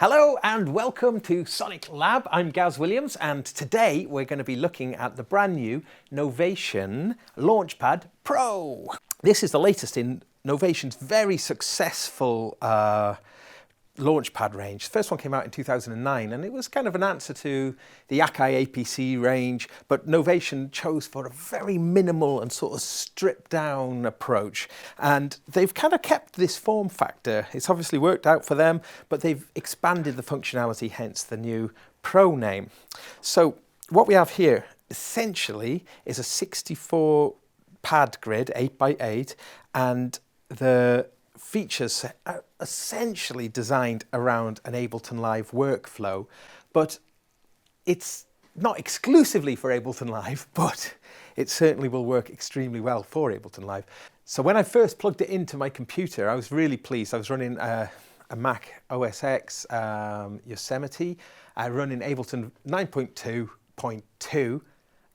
Hello and welcome to Sonic Lab. I'm Gaz Williams and today we're going to be looking at the brand new Novation Launchpad Pro. This is the latest in Novation's very successful Launchpad range. The first one came out in 2009 and it was kind of an answer to the Akai APC range, but Novation chose for a very minimal and sort of stripped down approach. And they've kind of kept this form factor. It's obviously worked out for them, but they've expanded the functionality, hence the new Pro name. So what we have here essentially is a 64 pad grid, 8x8, and the features are essentially designed around an Ableton Live workflow, but it's not exclusively for Ableton Live, but it certainly will work extremely well for Ableton Live. So when I first plugged it into my computer, I was really pleased. I was running a Mac OS X Yosemite, running Ableton 9.2.2.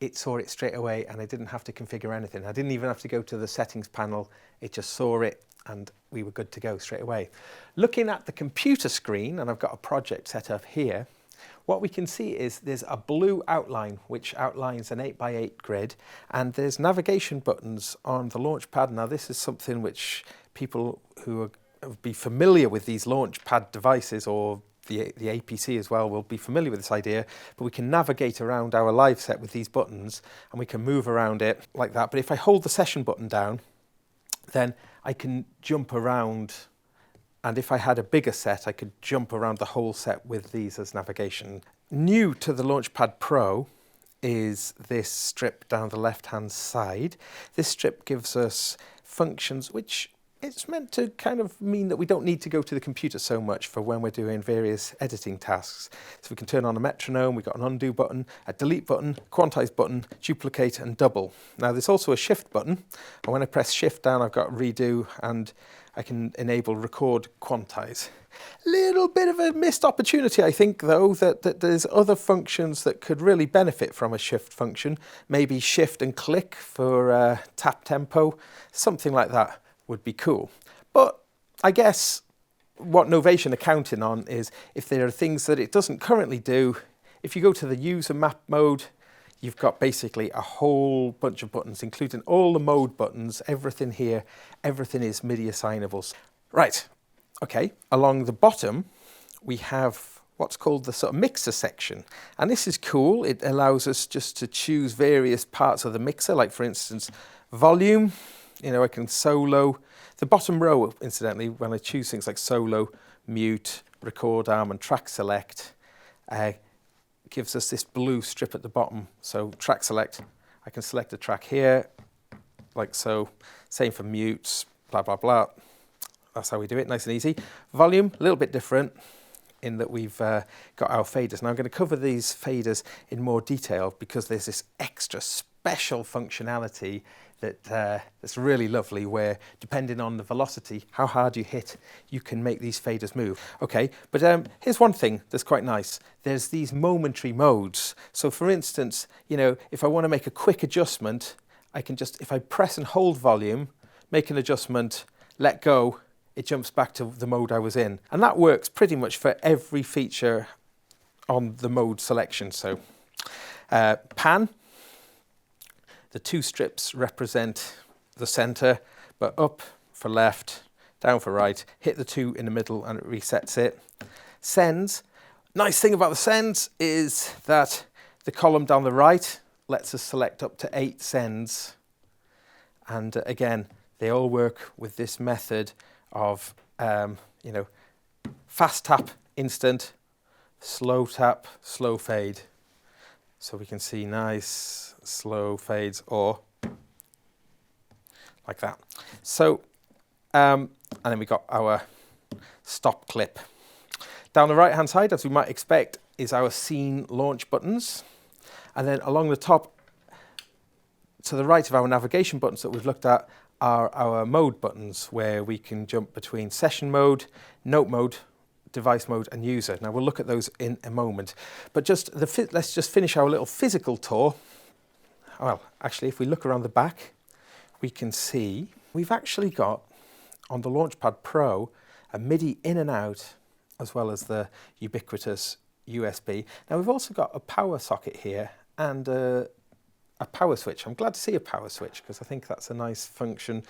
It saw it straight away and I didn't have to configure anything. I didn't even have to go to the settings panel. It just saw it and we were good to go straight away. Looking at the computer screen, and I've got a project set up here, what we can see is there's a blue outline which outlines an 8x8 grid, and there's navigation buttons on the Launchpad. Now this is something which people who would be familiar with these Launchpad devices, or the APC as well, will be familiar with this idea, but we can navigate around our live set with these buttons and we can move around it like that. But if I hold the session button down, then I can jump around, and if I had a bigger set, I could jump around the whole set with these as navigation. New to the Launchpad Pro is this strip down the left-hand side. This strip gives us functions which it's meant to kind of mean that we don't need to go to the computer so much for when we're doing various editing tasks. So we can turn on a metronome, we've got an undo button, a delete button, quantize button, duplicate and double. Now there's also a shift button, and when I press shift down I've got redo and I can enable record quantize. Little bit of a missed opportunity, I think, though, that there's other functions that could really benefit from a shift function. Maybe shift and click for tap tempo, something like that would be cool. But I guess what Novation are counting on is if there are things that it doesn't currently do, if you go to the user map mode, you've got basically a whole bunch of buttons, including all the mode buttons, everything here, everything is MIDI assignables. Right, okay, along the bottom, we have what's called the sort of mixer section. And this is cool. It allows us just to choose various parts of the mixer, like for instance, volume. You know, I can solo. The bottom row, incidentally, when I choose things like solo, mute, record arm and track select, gives us this blue strip at the bottom. So track select, I can select a track here, like so. Same for mutes, blah, blah, blah. That's how we do it, nice and easy. Volume, a little bit different in that we've got our faders. Now I'm going to cover these faders in more detail because there's this extra special functionality that's really lovely, where depending on the velocity, how hard you hit, you can make these faders move. Okay, but here's one thing that's quite nice. There's these momentary modes. So for instance, you know, if I want to make a quick adjustment, I can just, if I press and hold volume, make an adjustment, let go, it jumps back to the mode I was in. And that works pretty much for every feature on the mode selection. So pan, the two strips represent the center, but up for left, down for right, hit the two in the middle and it resets it. Sends, nice thing about the sends is that the column down the right lets us select up to 8 sends. And again, they all work with this method of, you know, fast tap, instant, slow tap, slow fade. So we can see nice slow fades, or like that. So, and then we got our stop clip. Down the right hand side, as we might expect, is our scene launch buttons. And then along the top, to the right of our navigation buttons that we've looked at, are our mode buttons, where we can jump between session mode, note mode, device mode and user. Now we'll look at those in a moment, but let's just finish our little physical tour. Well, actually, if we look around the back, we can see we've actually got on the Launchpad Pro a MIDI in and out as well as the ubiquitous USB. Now we've also got a power socket here and a power switch. I'm glad to see a power switch because I think that's a nice function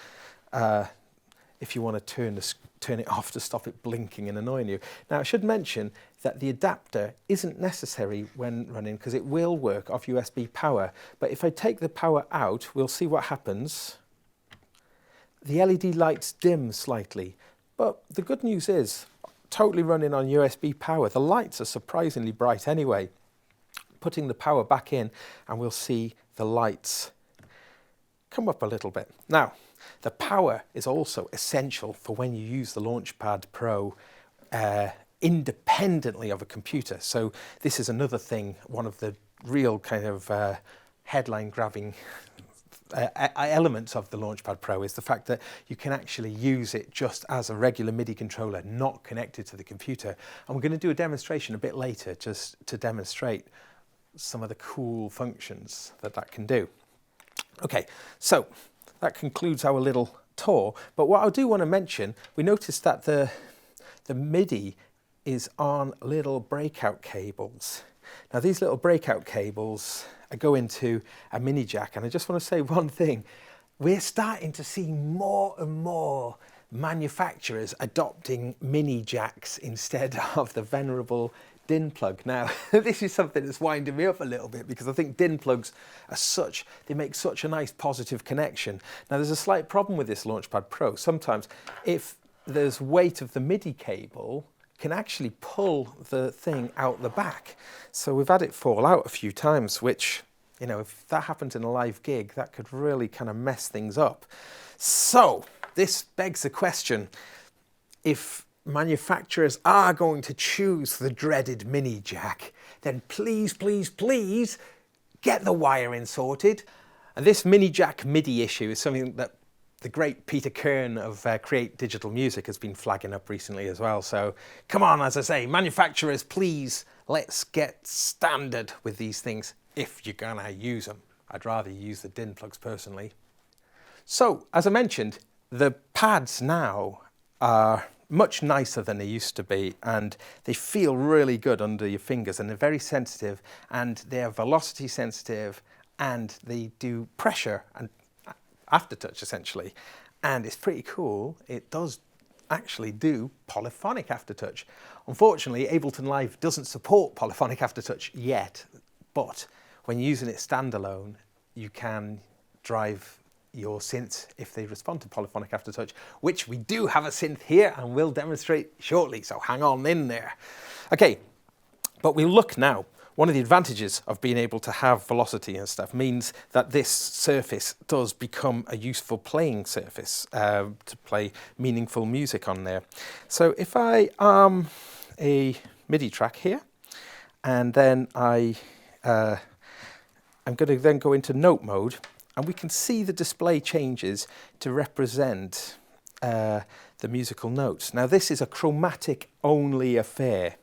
if you want to turn it off to stop it blinking and annoying you. Now I should mention that the adapter isn't necessary when running because it will work off USB power, but if I take the power out, we'll see what happens. The LED lights dim slightly, but the good news is, totally running on USB power, the lights are surprisingly bright anyway. Putting the power back in and we'll see the lights come up a little bit. Now, the power is also essential for when you use the Launchpad Pro independently of a computer. So this is another thing, one of the real kind of headline grabbing elements of the Launchpad Pro is the fact that you can actually use it just as a regular MIDI controller, not connected to the computer. And we're going to do a demonstration a bit later just to demonstrate some of the cool functions that can do. Okay, so that concludes our little tour, but what I do want to mention, we noticed that the MIDI is on little breakout cables. Now these little breakout cables go into a mini jack, and I just want to say one thing. We're starting to see more and more manufacturers adopting mini jacks instead of the venerable DIN plug. Now, this is something that's winding me up a little bit because I think DIN plugs are they make such a nice positive connection. Now, there's a slight problem with this Launchpad Pro. Sometimes if there's weight of the MIDI cable, can actually pull the thing out the back. So we've had it fall out a few times, which, you know, if that happened in a live gig, that could really kind of mess things up. So this begs the question, if manufacturers are going to choose the dreaded mini jack, then please, please, please get the wiring sorted. And this mini jack MIDI issue is something that the great Peter Kern of Create Digital Music has been flagging up recently as well. So come on, as I say, manufacturers, please, let's get standard with these things if you're gonna use them. I'd rather use the DIN plugs personally. So, as I mentioned, the pads now are much nicer than they used to be, and they feel really good under your fingers, and they're very sensitive, and they're velocity sensitive, and they do pressure and aftertouch essentially, and it's pretty cool. It does actually do polyphonic aftertouch. Unfortunately, Ableton Live doesn't support polyphonic aftertouch yet, but when using it standalone, you can drive your synths if they respond to polyphonic aftertouch, which we do have a synth here and we'll demonstrate shortly, so hang on in there. Okay, but we'll look now. One of the advantages of being able to have velocity and stuff means that this surface does become a useful playing surface to play meaningful music on there. So if I arm a MIDI track here, and then I'm going to then go into note mode, and we can see the display changes to represent the musical notes. Now this is a chromatic only affair.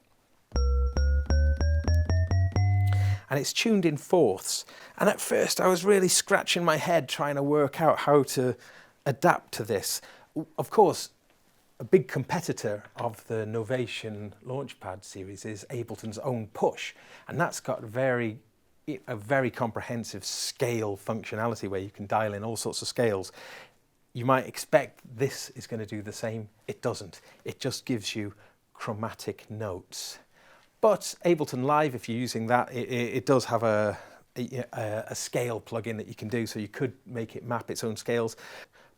And it's tuned in fourths. And at first I was really scratching my head trying to work out how to adapt to this. Of course, a big competitor of the Novation Launchpad series is Ableton's own Push, and that's got a very comprehensive scale functionality where you can dial in all sorts of scales. You might expect this is going to do the same. It doesn't. It just gives you chromatic notes. But Ableton Live, if you're using that, it does have a scale plugin that you can do, so you could make it map its own scales.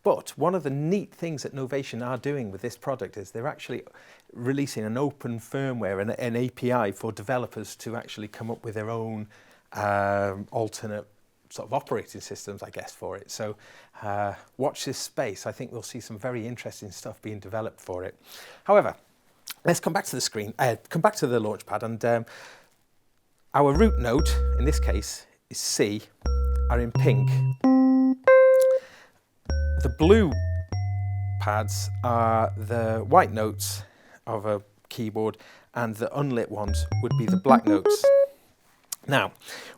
But one of the neat things that Novation are doing with this product is they're actually releasing an open firmware and an API for developers to actually come up with their own alternate sort of operating systems, I guess, for it. So watch this space. I think we'll see some very interesting stuff being developed for it. However, let's come back to the screen, come back to the Launchpad, and our root note, in this case, is C, are in pink. The blue pads are the white notes of a keyboard, and the unlit ones would be the black notes. Now,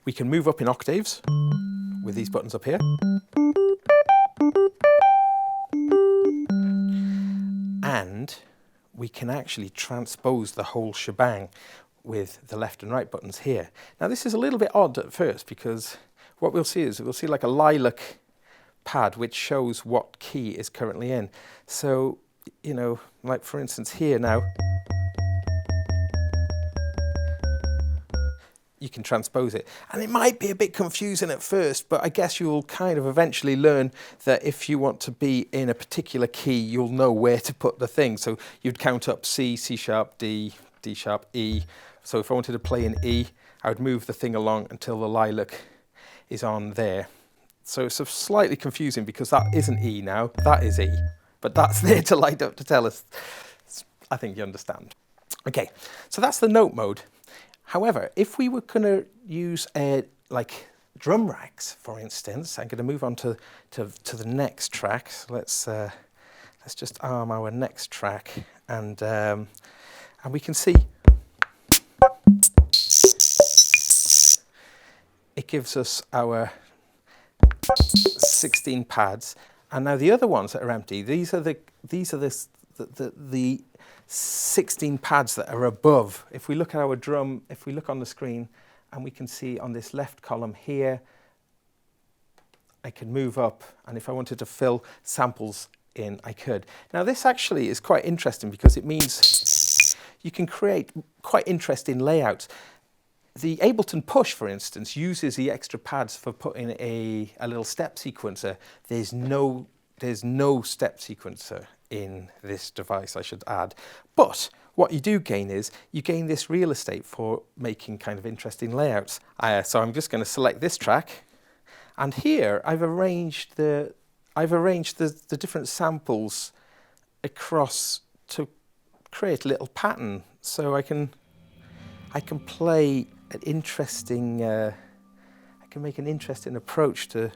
we can move up in octaves with these buttons up here. And we can actually transpose the whole shebang with the left and right buttons here. Now this is a little bit odd at first, because what we'll see is we'll see like a lilac pad which shows what key is currently in. So, you know, like for instance here now, you can transpose it. And it might be a bit confusing at first, but I guess you'll kind of eventually learn that if you want to be in a particular key, you'll know where to put the thing. So you'd count up C, C sharp, D, D sharp, E. So if I wanted to play in E, I would move the thing along until the lilac is on there. So it's slightly confusing because that isn't E now, that is E. But that's there to light up to tell us. I think you understand. Okay, so that's the note mode. However, if we were going to use like drum racks, for instance, I'm going to move on to the next track. So let's just arm our next track, and we can see it gives us our 16 pads, and now the other ones that are empty. These are the 16 pads that are above. If we look at our drum, if we look on the screen, and we can see on this left column here, I can move up, and if I wanted to fill samples in, I could. Now this actually is quite interesting because it means you can create quite interesting layouts. The Ableton Push, for instance, uses the extra pads for putting a little step sequencer. There's no step sequencer in this device, I should add. But what you do gain is you gain this real estate for making kind of interesting layouts. So I'm just going to select this track, and here I've arranged the different samples across to create a little pattern. So I can play an interesting. I can make an interesting approach to.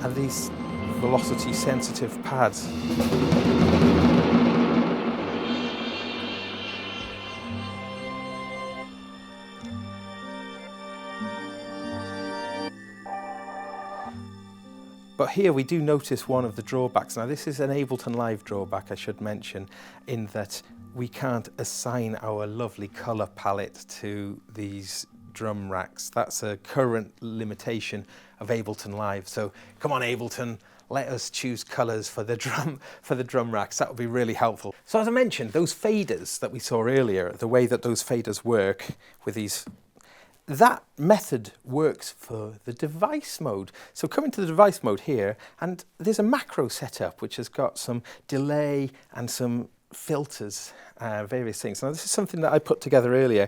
And these velocity sensitive pads. But here we do notice one of the drawbacks. Now this is an Ableton Live drawback, I should mention, in that we can't assign our lovely colour palette to these drum racks. That's a current limitation of Ableton Live. So come on Ableton, let us choose colours for the drum racks. That would be really helpful. So as I mentioned, those faders that we saw earlier, the way that those faders work with these, that method works for the device mode. So come into the device mode here, and there's a macro setup which has got some delay and some filters, various things. Now this is something that I put together earlier.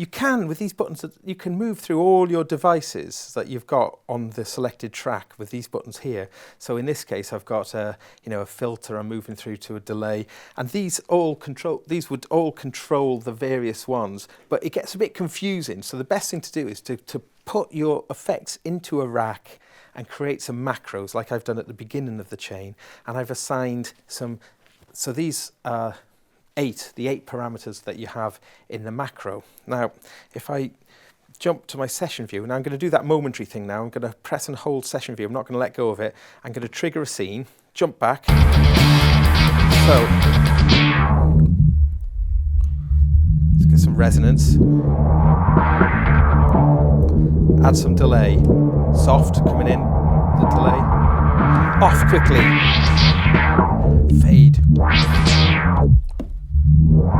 You can, with these buttons, you can move through all your devices that you've got on the selected track with these buttons here. So in this case, I've got a filter. I'm moving through to a delay, and these would all control the various ones. But it gets a bit confusing. So the best thing to do is to put your effects into a rack and create some macros, like I've done at the beginning of the chain. And I've assigned some. So these are the 8 parameters that you have in the macro. Now, if I jump to my session view, and I'm going to do that momentary thing now, I'm going to press and hold session view, I'm not going to let go of it, I'm going to trigger a scene, jump back, so, let's get some resonance, add some delay, soft coming in, the delay, off quickly, fade.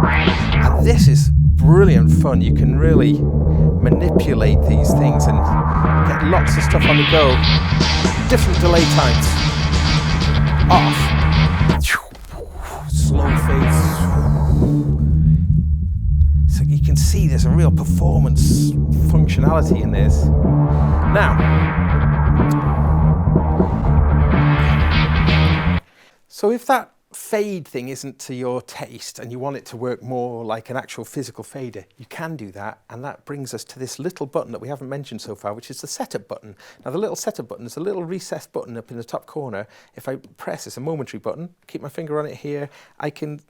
And this is brilliant fun. You can really manipulate these things and get lots of stuff on the go. Different delay times. Off. Slow fades. So you can see there's a real performance functionality in this. Now, so if that fade thing isn't to your taste and you want it to work more like an actual physical fader, you can do that, and that brings us to this little button that we haven't mentioned so far, which is the setup button. Now the little setup button is a little recessed button up in the top corner. If I press, it's a momentary button, keep my finger on it here, I can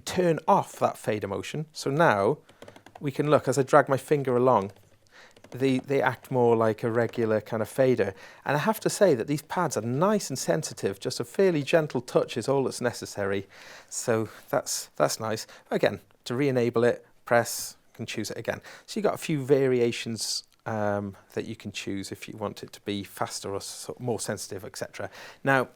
turn off that fader motion. So now we can look, as I drag my finger along, they act more like a regular kind of fader. And I have to say that these pads are nice and sensitive. Just a fairly gentle touch is all that's necessary. So that's nice. Again, to re-enable it, press, can choose it again. So you've got a few variations that you can choose if you want it to be faster or more sensitive, etc. Now,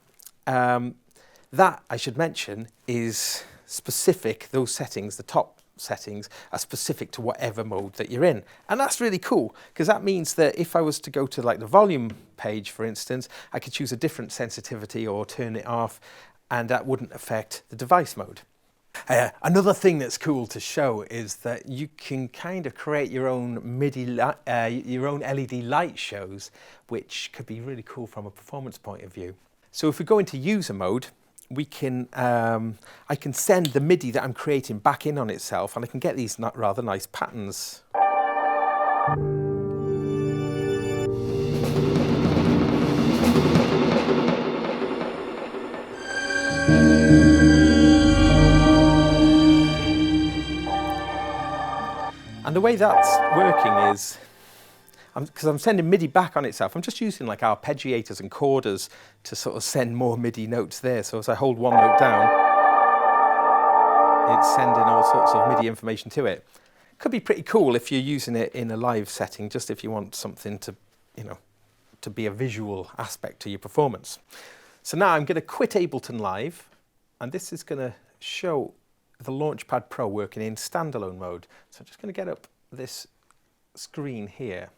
that, I should mention, is specific, those settings, the top settings are specific to whatever mode that you're in. And that's really cool, because that means that if I was to go to like the volume page, for instance, I could choose a different sensitivity or turn it off, and that wouldn't affect the device mode. Another thing that's cool to show is that you can kind of create your own your own LED light shows, which could be really cool from a performance point of view. So if we go into user mode, we can, I can send the MIDI that I'm creating back in on itself, and I can get these rather nice patterns. And the way that's working is, because I'm sending MIDI back on itself, I'm just using like arpeggiators and chorders to sort of send more MIDI notes there. So as I hold one note down, it's sending all sorts of MIDI information to it. Could be pretty cool if you're using it in a live setting, just if you want something to, you know, to be a visual aspect to your performance. So now I'm going to quit Ableton Live, and this is going to show the Launchpad Pro working in standalone mode. So I'm just going to get up this screen here.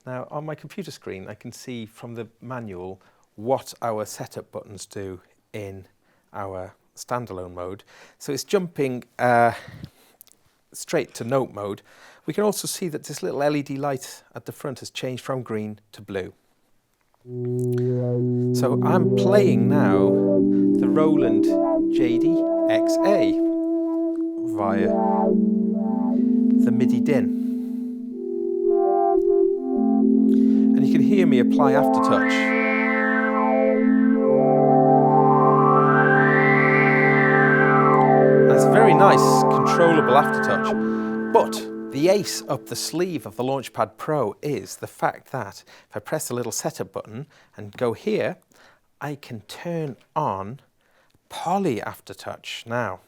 Now on my computer screen I can see from the manual what our setup buttons do in our standalone mode. So it's jumping straight to note mode. We can also see that this little LED light at the front has changed from green to blue. So I'm playing now the Roland JD-XA via the MIDI DIN. And you can hear me apply aftertouch. That's a very nice, controllable aftertouch. But the ace up the sleeve of the Launchpad Pro is the fact that if I press the little setup button and go here, I can turn on Poly Aftertouch now.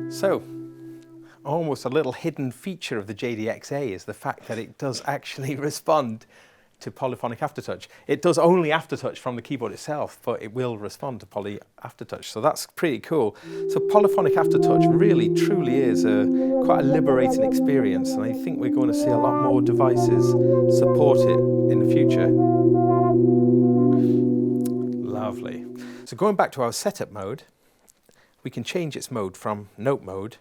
So, almost a little hidden feature of the JD-XA is the fact that it does actually respond to Polyphonic Aftertouch. It does only Aftertouch from the keyboard itself, but it will respond to Poly Aftertouch, so that's pretty cool. So Polyphonic Aftertouch really, truly is quite a liberating experience, and I think we're going to see a lot more devices support it in the future. Lovely. So going back to our setup mode, we can change its mode from note mode.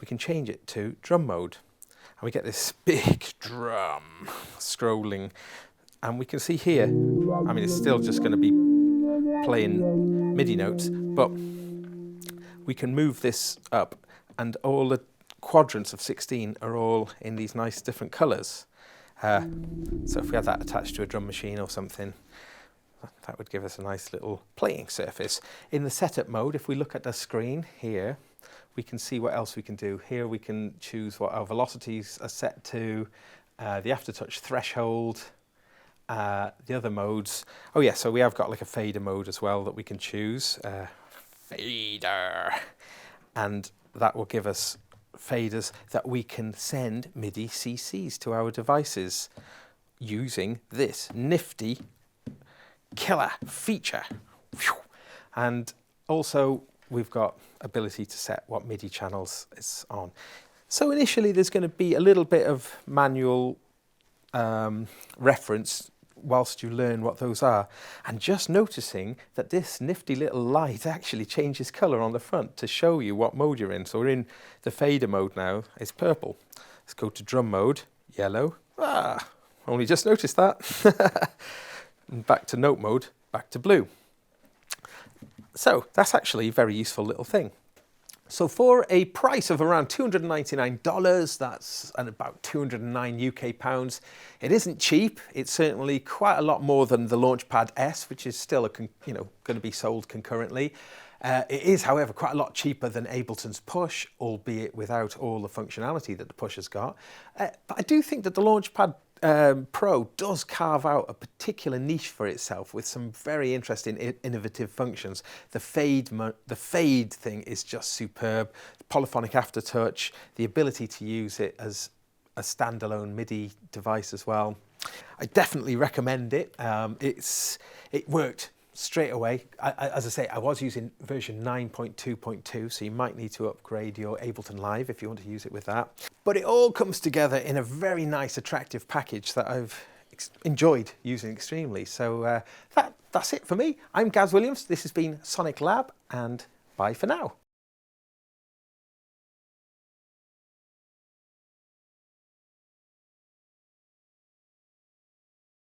We can change it to drum mode, and we get this big drum scrolling, and we can see here, I mean, it's still just going to be playing MIDI notes, but we can move this up, and all the quadrants of 16 are all in these nice different colors. So if we had that attached to a drum machine or something, that would give us a nice little playing surface. In the setup mode, if we look at the screen here, we can see what else we can do. Here we can choose what our velocities are set to, the aftertouch threshold, the other modes. Oh yeah, so we have got like a fader mode as well that we can choose. Fader. And that will give us faders that we can send MIDI CCs to our devices using this nifty killer feature. And also we've got ability to set what MIDI channels it's on. So initially there's going to be a little bit of manual reference whilst you learn what those are, and just noticing that this nifty little light actually changes colour on the front to show you what mode you're in. So we're in the fader mode now, it's purple. Let's go to drum mode, yellow. Only just noticed that. and back to note mode, back to blue. So that's actually a very useful little thing. So for a price of around $299, that's at about 209 UK pounds, it isn't cheap. It's certainly quite a lot more than the Launchpad S, which is still going to be sold concurrently. It is, however, quite a lot cheaper than Ableton's Push, albeit without all the functionality that the Push has got. But I do think that the Launchpad Pro does carve out a particular niche for itself with some very interesting innovative functions. The fade thing is just superb. The Polyphonic Aftertouch, the ability to use it as a standalone MIDI device as well. I definitely recommend it. It worked straight away. As I say, I was using version 9.2.2, so you might need to upgrade your Ableton Live if you want to use it with that. But it all comes together in a very nice, attractive package that I've enjoyed using extremely. So that's it for me. I'm Gaz Williams. This has been Sonic Lab, and bye for now.